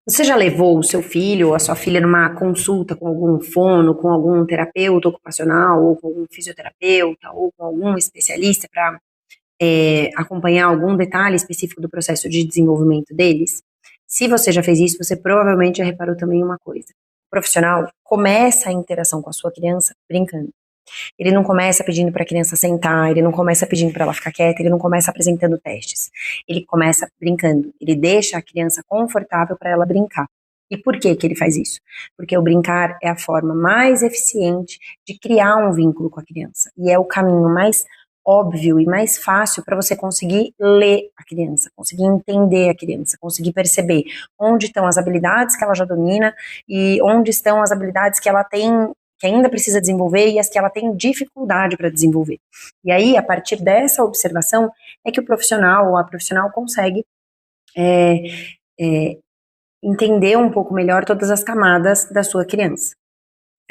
Você já levou o seu filho ou a sua filha numa consulta com algum fono, com algum terapeuta ocupacional, ou com algum fisioterapeuta, ou com algum especialista para acompanhar algum detalhe específico do processo de desenvolvimento deles? Se você já fez isso, você provavelmente já reparou também uma coisa. O profissional começa a interação com a sua criança brincando. Ele não começa pedindo para a criança sentar, ele não começa pedindo para ela ficar quieta, ele não começa apresentando testes. Ele começa brincando, ele deixa a criança confortável para ela brincar. E por que que ele faz isso? Porque o brincar é a forma mais eficiente de criar um vínculo com a criança. E é o caminho mais óbvio e mais fácil para você conseguir ler a criança, conseguir entender a criança, conseguir perceber onde estão as habilidades que ela já domina e onde estão as habilidades que ela tem, que ainda precisa desenvolver e as que ela tem dificuldade para desenvolver. E aí, a partir dessa observação, é que o profissional ou a profissional consegue é, é, entender um pouco melhor todas as camadas da sua criança.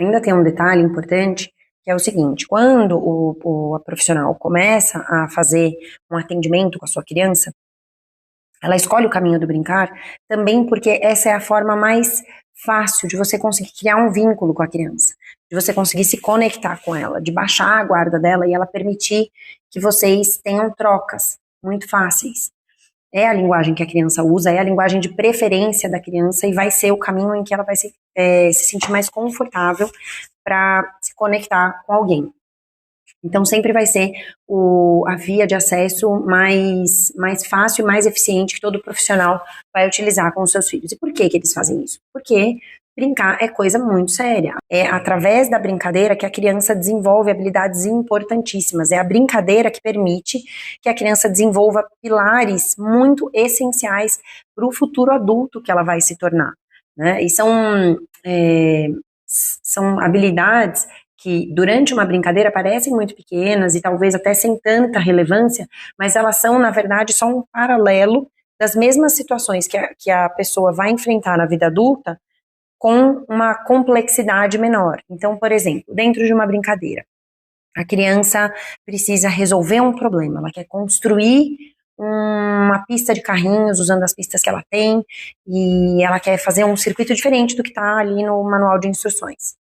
Ainda tem um detalhe importante, que é o seguinte: quando a profissional começa a fazer um atendimento com a sua criança, ela escolhe o caminho do brincar também porque essa é a forma mais fácil de você conseguir criar um vínculo com a criança, de você conseguir se conectar com ela, de baixar a guarda dela e ela permitir que vocês tenham trocas muito fáceis. É a linguagem que a criança usa, é a linguagem de preferência da criança e vai ser o caminho em que ela vai se sentir mais confortável para se conectar com alguém. Então, sempre vai ser a via de acesso mais fácil e mais eficiente que todo profissional vai utilizar com os seus filhos. E por que que eles fazem isso? Porque brincar é coisa muito séria. É através da brincadeira que a criança desenvolve habilidades importantíssimas. É a brincadeira que permite que a criança desenvolva pilares muito essenciais para o futuro adulto que ela vai se tornar, né? E são habilidades que durante uma brincadeira parecem muito pequenas e talvez até sem tanta relevância, mas elas são, na verdade, só um paralelo das mesmas situações que a pessoa vai enfrentar na vida adulta com uma complexidade menor. Então, por exemplo, dentro de uma brincadeira, a criança precisa resolver um problema, ela quer construir uma pista de carrinhos usando as pistas que ela tem e ela quer fazer um circuito diferente do que está ali no manual de instruções.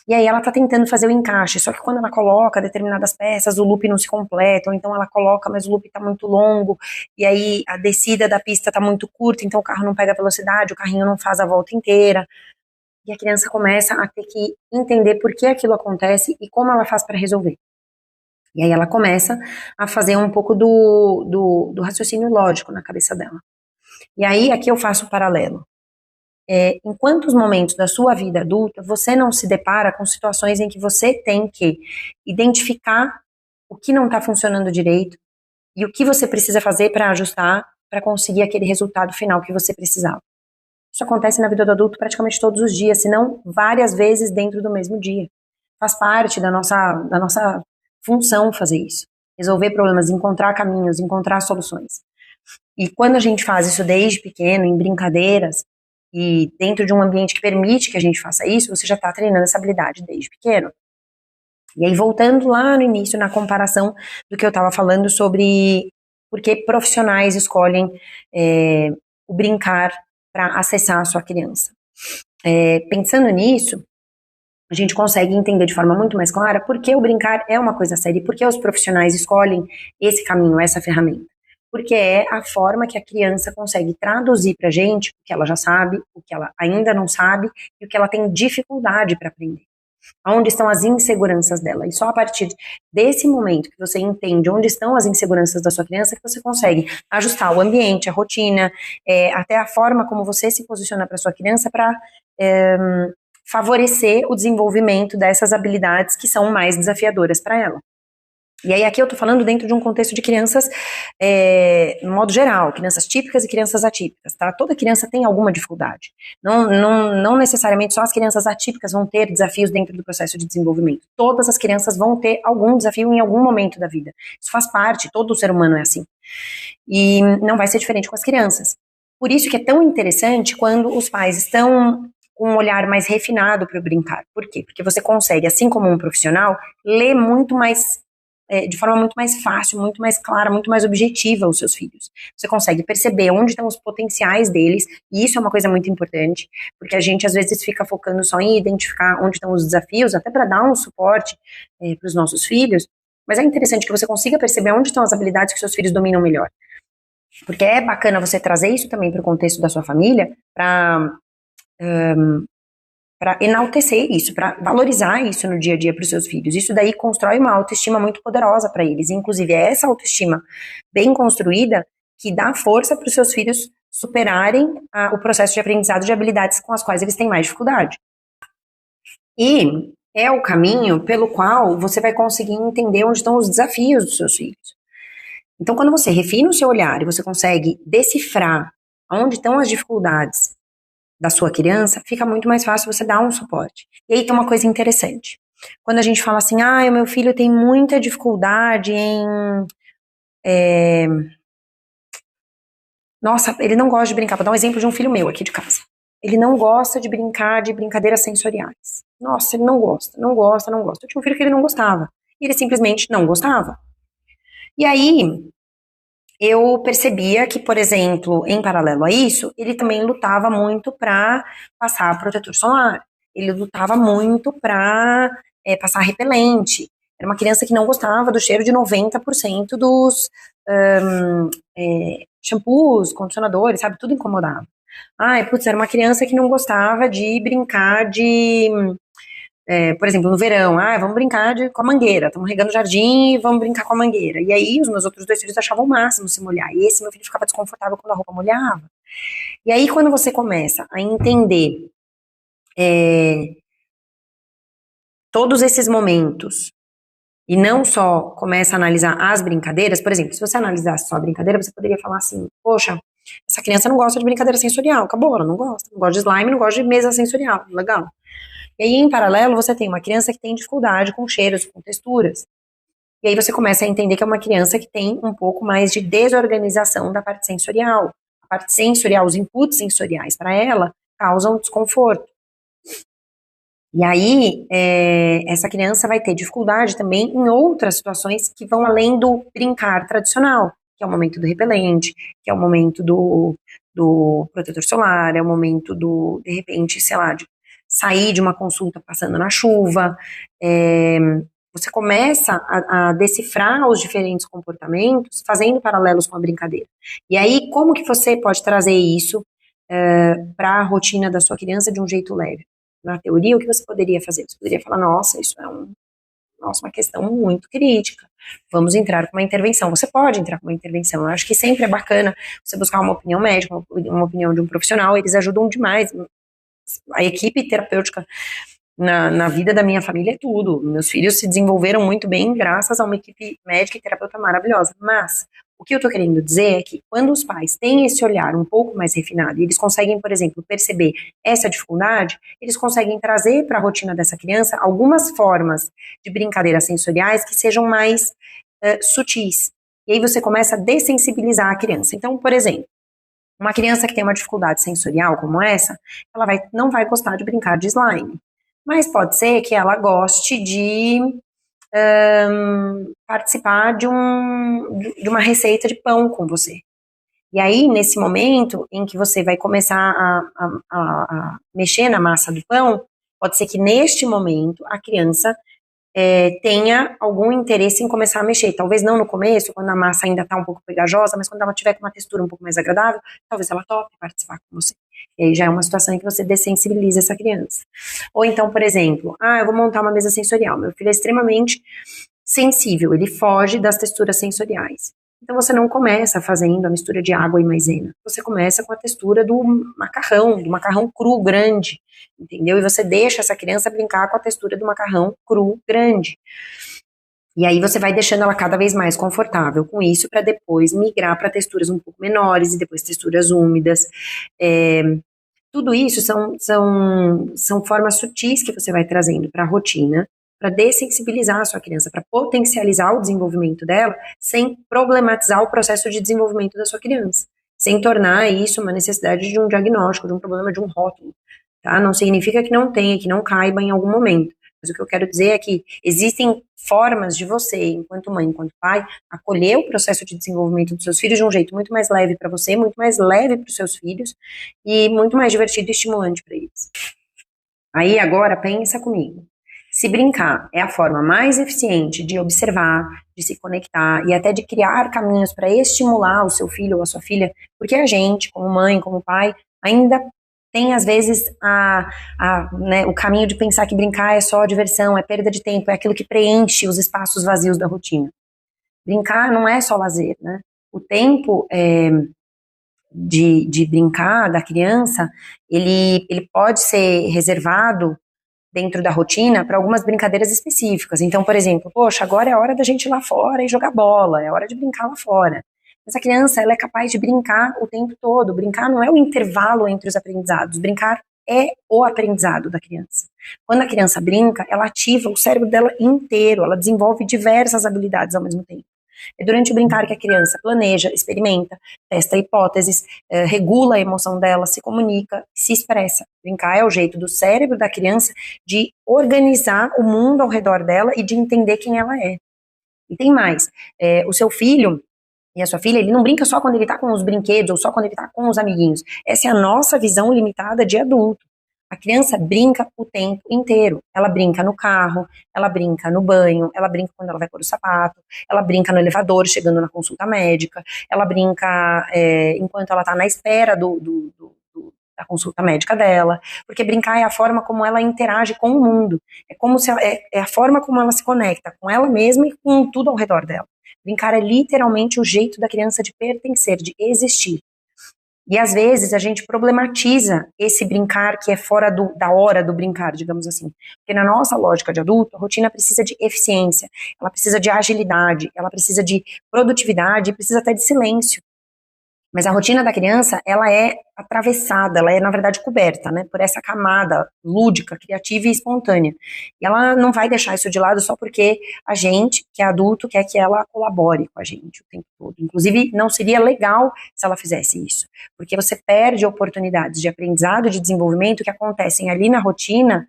E aí ela tá tentando fazer o encaixe, só que quando ela coloca determinadas peças, o loop não se completa, ou então ela coloca, mas o loop tá muito longo, e aí a descida da pista tá muito curta, então o carro não pega velocidade, o carrinho não faz a volta inteira. E a criança começa a ter que entender por que aquilo acontece e como ela faz para resolver. E aí ela começa a fazer um pouco do raciocínio lógico na cabeça dela. E aí aqui eu faço um paralelo. Em quantos momentos da sua vida adulta você não se depara com situações em que você tem que identificar o que não está funcionando direito e o que você precisa fazer para ajustar para conseguir aquele resultado final que você precisava? Isso acontece na vida do adulto praticamente todos os dias, se não várias vezes dentro do mesmo dia. Faz parte da nossa função fazer isso. Resolver problemas, encontrar caminhos, encontrar soluções. E quando a gente faz isso desde pequeno, em brincadeiras, e dentro de um ambiente que permite que a gente faça isso, você já está treinando essa habilidade desde pequeno. E aí, voltando lá no início, na comparação do que eu estava falando sobre por que profissionais escolhem o brincar para acessar a sua criança. Pensando nisso, a gente consegue entender de forma muito mais clara por que o brincar é uma coisa séria e por que os profissionais escolhem esse caminho, essa ferramenta. Porque é a forma que a criança consegue traduzir para a gente o que ela já sabe, o que ela ainda não sabe e o que ela tem dificuldade para aprender. Onde estão as inseguranças dela. E só a partir desse momento que você entende onde estão as inseguranças da sua criança que você consegue ajustar o ambiente, a rotina, até a forma como você se posiciona para sua criança para favorecer o desenvolvimento dessas habilidades que são mais desafiadoras para ela. E aí aqui eu tô falando dentro de um contexto de crianças, no modo geral, crianças típicas e crianças atípicas, tá? Toda criança tem alguma dificuldade. Não necessariamente só as crianças atípicas vão ter desafios dentro do processo de desenvolvimento. Todas as crianças vão ter algum desafio em algum momento da vida. Isso faz parte, todo ser humano é assim. E não vai ser diferente com as crianças. Por isso que é tão interessante quando os pais estão com um olhar mais refinado para o brincar. Por quê? Porque você consegue, assim como um profissional, ler muito mais de forma muito mais fácil, muito mais clara, muito mais objetiva os seus filhos. Você consegue perceber onde estão os potenciais deles, e isso é uma coisa muito importante, porque a gente às vezes fica focando só em identificar onde estão os desafios, até para dar um suporte para os nossos filhos, mas é interessante que você consiga perceber onde estão as habilidades que seus filhos dominam melhor. Porque é bacana você trazer isso também para o contexto da sua família, para enaltecer isso, para valorizar isso no dia a dia para os seus filhos. Isso daí constrói uma autoestima muito poderosa para eles. Inclusive, é essa autoestima bem construída que dá força para os seus filhos superarem o processo de aprendizado de habilidades com as quais eles têm mais dificuldade. E é o caminho pelo qual você vai conseguir entender onde estão os desafios dos seus filhos. Então, quando você refina o seu olhar e você consegue decifrar onde estão as dificuldades da sua criança, fica muito mais fácil você dar um suporte. E aí tem uma coisa interessante. Quando a gente fala assim, o meu filho tem muita dificuldade em... Nossa, ele não gosta de brincar. Vou dar um exemplo de um filho meu aqui de casa. Ele não gosta de brincar de brincadeiras sensoriais. Nossa, ele não gosta. Eu tinha um filho que ele não gostava. E ele simplesmente não gostava. E aí, eu percebia que, por exemplo, em paralelo a isso, ele também lutava muito para passar protetor solar. Ele lutava muito para passar repelente. Era uma criança que não gostava do cheiro de 90% dos shampoos, condicionadores, sabe? Tudo incomodava. Era uma criança que não gostava de brincar de... por exemplo, no verão, vamos brincar com a mangueira, estamos regando o jardim e vamos brincar com a mangueira. E aí os meus outros 2 filhos achavam o máximo se molhar, e esse meu filho ficava desconfortável quando a roupa molhava. E aí quando você começa a entender todos esses momentos, e não só começa a analisar as brincadeiras, por exemplo, se você analisasse só a brincadeira, você poderia falar assim, poxa, essa criança não gosta de brincadeira sensorial, acabou, ela não gosta de slime, não gosta de mesa sensorial, legal. E aí, em paralelo, você tem uma criança que tem dificuldade com cheiros, com texturas. E aí você começa a entender que é uma criança que tem um pouco mais de desorganização da parte sensorial. A parte sensorial, os inputs sensoriais para ela causam desconforto. E aí, essa criança vai ter dificuldade também em outras situações que vão além do brincar tradicional, que é o momento do repelente, que é o momento do protetor solar, é o momento de repente, sei lá, de sair de uma consulta passando na chuva. Você começa a decifrar os diferentes comportamentos fazendo paralelos com a brincadeira. E aí, como que você pode trazer isso para a rotina da sua criança de um jeito leve? Na teoria, o que você poderia fazer? Você poderia falar, nossa, isso é uma questão muito crítica, vamos entrar com uma intervenção. Você pode entrar com uma intervenção. Eu acho que sempre é bacana você buscar uma opinião médica, uma opinião de um profissional, eles ajudam demais. A equipe terapêutica na vida da minha família é tudo. Meus filhos se desenvolveram muito bem graças a uma equipe médica e terapeuta maravilhosa. Mas o que eu estou querendo dizer é que quando os pais têm esse olhar um pouco mais refinado e eles conseguem, por exemplo, perceber essa dificuldade, eles conseguem trazer para a rotina dessa criança algumas formas de brincadeiras sensoriais que sejam mais sutis. E aí você começa a dessensibilizar a criança. Então, por exemplo, uma criança que tem uma dificuldade sensorial como essa, ela não vai gostar de brincar de slime. Mas pode ser que ela goste de participar de uma receita de pão com você. E aí, nesse momento em que você vai começar a mexer na massa do pão, pode ser que neste momento a criança tenha algum interesse em começar a mexer. Talvez não no começo, quando a massa ainda está um pouco pegajosa, mas quando ela tiver com uma textura um pouco mais agradável, talvez ela tope participar com você. E aí já é uma situação em que você dessensibiliza essa criança. Ou então, por exemplo, eu vou montar uma mesa sensorial. Meu filho é extremamente sensível, ele foge das texturas sensoriais. Então você não começa fazendo a mistura de água e maisena. Você começa com a textura do macarrão cru grande, entendeu? E você deixa essa criança brincar com a textura do macarrão cru grande. E aí você vai deixando ela cada vez mais confortável com isso para depois migrar para texturas um pouco menores e depois texturas úmidas. Tudo isso são formas sutis que você vai trazendo para a rotina, para dessensibilizar a sua criança, para potencializar o desenvolvimento dela, sem problematizar o processo de desenvolvimento da sua criança, sem tornar isso uma necessidade de um diagnóstico, de um problema, de um rótulo, tá? Não significa que não tenha, que não caiba em algum momento, Mas o que eu quero dizer é que existem formas de você, enquanto mãe, enquanto pai, acolher o processo de desenvolvimento dos seus filhos de um jeito muito mais leve para você, muito mais leve para os seus filhos e muito mais divertido e estimulante para eles. Aí agora pensa comigo. Se brincar é a forma mais eficiente de observar, de se conectar e até de criar caminhos para estimular o seu filho ou a sua filha, porque a gente, como mãe, como pai, ainda tem às vezes né, o caminho de pensar que brincar é só diversão, é perda de tempo, é aquilo que preenche os espaços vazios da rotina. Brincar não é só lazer, né? O tempo de brincar da criança, ele pode ser reservado dentro da rotina para algumas brincadeiras específicas. Então, por exemplo, poxa, agora é a hora da gente ir lá fora e jogar bola, é hora de brincar lá fora. Essa criança, ela é capaz de brincar o tempo todo. Brincar não é o intervalo entre os aprendizados. Brincar é o aprendizado da criança. Quando a criança brinca, ela ativa o cérebro dela inteiro, ela desenvolve diversas habilidades ao mesmo tempo. É durante o brincar que a criança planeja, experimenta, testa hipóteses, regula a emoção dela, se comunica, se expressa. Brincar é o jeito do cérebro da criança de organizar o mundo ao redor dela e de entender quem ela é. E tem mais, o seu filho e a sua filha, ele não brinca só quando ele tá com os brinquedos ou só quando ele tá com os amiguinhos. Essa é a nossa visão limitada de adulto. A criança brinca o tempo inteiro. Ela brinca no carro, ela brinca no banho, ela brinca quando ela vai pôr o sapato, ela brinca no elevador, chegando na consulta médica, ela brinca enquanto ela está na espera da consulta médica dela, porque brincar é a forma como ela interage com o mundo, é a forma como ela se conecta com ela mesma e com tudo ao redor dela. Brincar é literalmente o jeito da criança de pertencer, de existir. E às vezes a gente problematiza esse brincar que é fora da hora do brincar, digamos assim. Porque na nossa lógica de adulto, a rotina precisa de eficiência, ela precisa de agilidade, ela precisa de produtividade, precisa até de silêncio. Mas a rotina da criança, ela é atravessada, ela é, na verdade, coberta, né, por essa camada lúdica, criativa e espontânea. E ela não vai deixar isso de lado só porque a gente, que é adulto, quer que ela colabore com a gente o tempo todo. Inclusive, não seria legal se ela fizesse isso, porque você perde oportunidades de aprendizado, de desenvolvimento que acontecem ali na rotina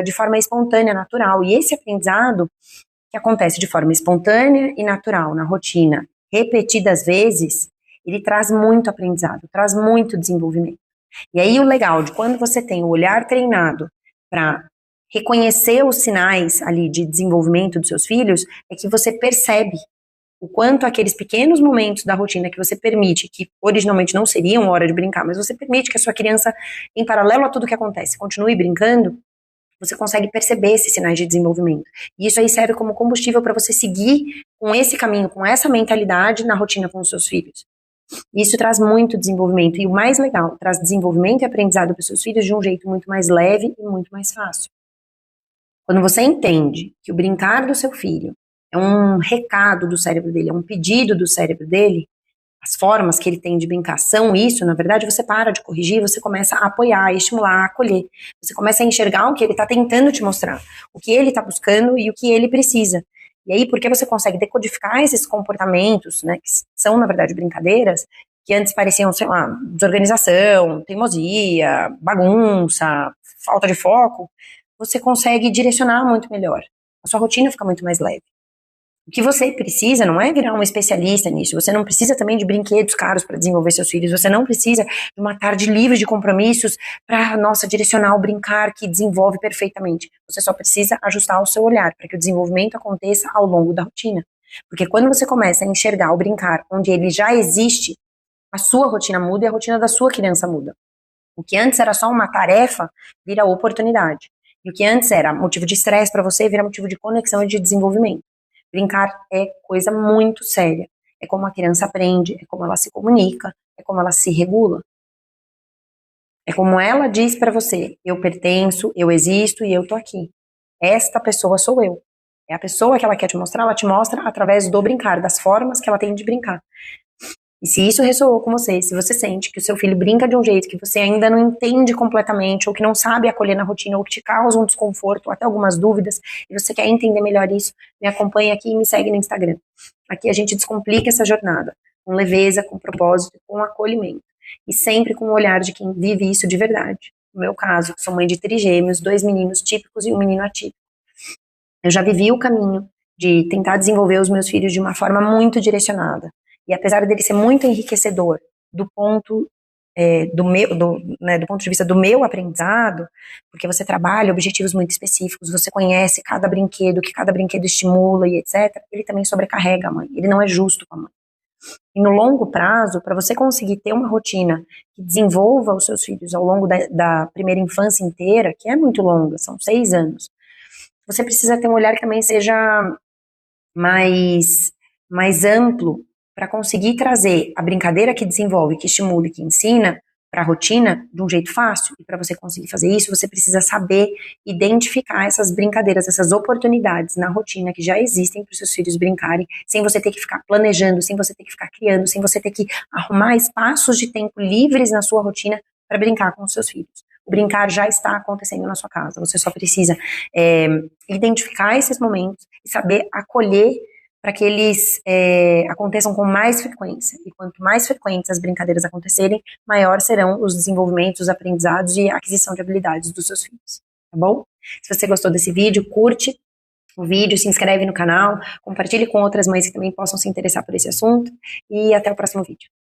de forma espontânea, natural. E esse aprendizado que acontece de forma espontânea e natural na rotina, repetidas vezes, ele traz muito aprendizado, traz muito desenvolvimento. E aí o legal de quando você tem o olhar treinado para reconhecer os sinais ali de desenvolvimento dos seus filhos, é que você percebe o quanto aqueles pequenos momentos da rotina que você permite, que originalmente não seriam hora de brincar, mas você permite que a sua criança, em paralelo a tudo que acontece, continue brincando, você consegue perceber esses sinais de desenvolvimento. E isso aí serve como combustível para você seguir com esse caminho, com essa mentalidade na rotina com os seus filhos. Isso traz muito desenvolvimento, e o mais legal, traz desenvolvimento e aprendizado para os seus filhos de um jeito muito mais leve e muito mais fácil. Quando você entende que o brincar do seu filho é um recado do cérebro dele, é um pedido do cérebro dele, as formas que ele tem de brincar são isso, na verdade você para de corrigir, você começa a apoiar, a estimular, a acolher. Você começa a enxergar o que ele está tentando te mostrar, o que ele está buscando e o que ele precisa. E aí, porque você consegue decodificar esses comportamentos, né, que são, na verdade, brincadeiras, que antes pareciam, sei lá, desorganização, teimosia, bagunça, falta de foco, você consegue direcionar muito melhor. A sua rotina fica muito mais leve. O que você precisa não é virar um especialista nisso, você não precisa também de brinquedos caros para desenvolver seus filhos, você não precisa de uma tarde livre de compromissos para, nossa, direcionar o brincar que desenvolve perfeitamente. Você só precisa ajustar o seu olhar para que o desenvolvimento aconteça ao longo da rotina. Porque quando você começa a enxergar o brincar onde ele já existe, a sua rotina muda e a rotina da sua criança muda. O que antes era só uma tarefa, vira oportunidade. E o que antes era motivo de estresse para você, vira motivo de conexão e de desenvolvimento. Brincar é coisa muito séria. É como a criança aprende, é como ela se comunica, é como ela se regula. É como ela diz para você, eu pertenço, eu existo e eu tô aqui. Esta pessoa sou eu. É a pessoa que ela quer te mostrar, ela te mostra através do brincar, das formas que ela tem de brincar. E se isso ressoou com você, se você sente que o seu filho brinca de um jeito que você ainda não entende completamente, ou que não sabe acolher na rotina, ou que te causa um desconforto, ou até algumas dúvidas, e você quer entender melhor isso, me acompanha aqui e me segue no Instagram. Aqui a gente descomplica essa jornada, com leveza, com propósito, com acolhimento. E sempre com o olhar de quem vive isso de verdade. No meu caso, sou mãe de trigêmeos, 2 meninos típicos e um menino atípico. Eu já vivi o caminho de tentar desenvolver os meus filhos de uma forma muito direcionada. E apesar dele ser muito enriquecedor do ponto do ponto de vista do meu aprendizado, porque você trabalha objetivos muito específicos, você conhece cada brinquedo, que cada brinquedo estimula e etc., ele também sobrecarrega a mãe, ele não é justo com a mãe. E no longo prazo, para você conseguir ter uma rotina que desenvolva os seus filhos ao longo da primeira infância inteira, que é muito longa, são 6 anos, você precisa ter um olhar que também seja mais amplo para conseguir trazer a brincadeira que desenvolve, que estimula e que ensina para a rotina de um jeito fácil. E para você conseguir fazer isso, você precisa saber identificar essas brincadeiras, essas oportunidades na rotina que já existem para os seus filhos brincarem, sem você ter que ficar planejando, sem você ter que ficar criando, sem você ter que arrumar espaços de tempo livres na sua rotina para brincar com os seus filhos. O brincar já está acontecendo na sua casa. Você só precisa identificar esses momentos e saber acolher para que eles aconteçam com mais frequência. E quanto mais frequentes as brincadeiras acontecerem, maior serão os desenvolvimentos, os aprendizados e a aquisição de habilidades dos seus filhos. Tá bom? Se você gostou desse vídeo, curte o vídeo, se inscreve no canal, compartilhe com outras mães que também possam se interessar por esse assunto e até o próximo vídeo.